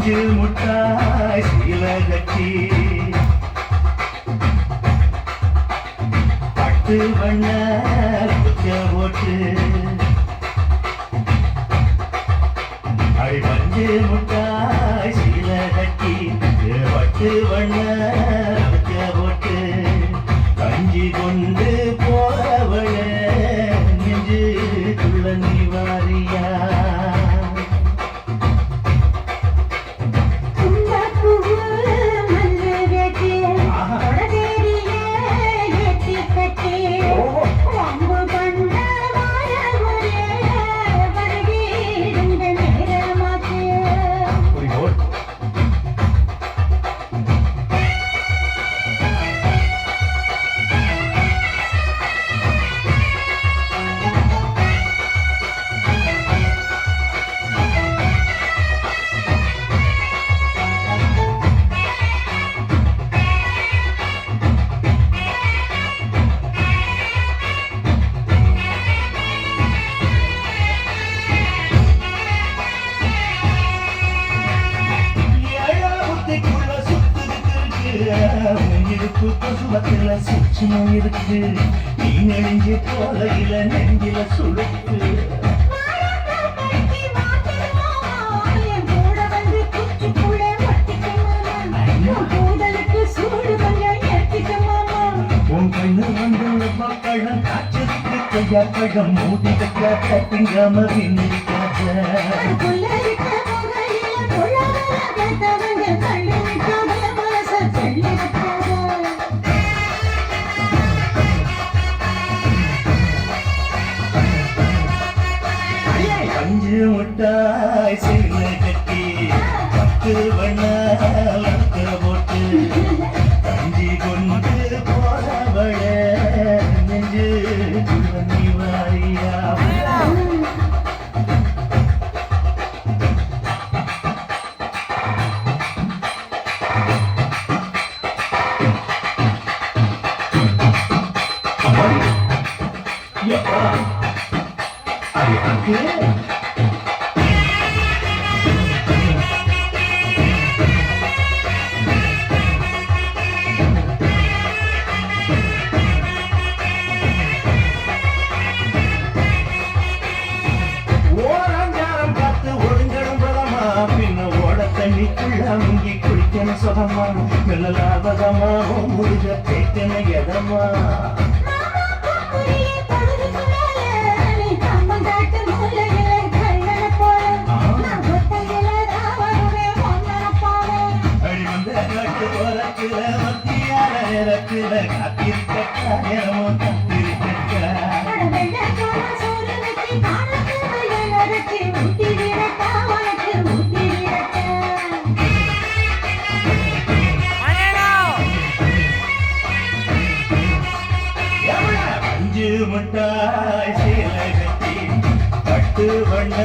பஞ்சு முட்டாய் சீல கட்டி பட்டு வண்ண குச்ச போட்டு அடி பஞ்சு முட்டாய் சீல கட்டி பட்டு வண்ண குச்ச போட்டு கஞ்சி கொண்டு போறவள நெஞ்சு துள்ள நீ வாரியா இருக்கு பசுவத்தில சுச்சும் இருக்கு நீ நெஞ்சு போலையில நெஞ்சில சுழுக்கு உன் கண்ணு வந்து பழம் காய்ச்சலுக்கு கையா பழம் மூடி வைக்காத திங்காம விண்ணிக்காத பஞ்சு முட்டாய் சீல கட்டி பட்டு வண்ண போட்டு கஞ்சி கொண்டு போறவள நெஞ்சு நீ வாரியா தண்ணிக்குள்ள முங்கி குளிக்கணும் சுகமா மெல்லலாவதமா முருக பேட்டன எதமா அடி வந்த காட்டு போறக்குல மத்தியான நேரத்துல காத்திருக்கா நேரமோ காத்திருக்கா பஞ்சு முட்டாய் சீல கட்டி பட்டு வண்ண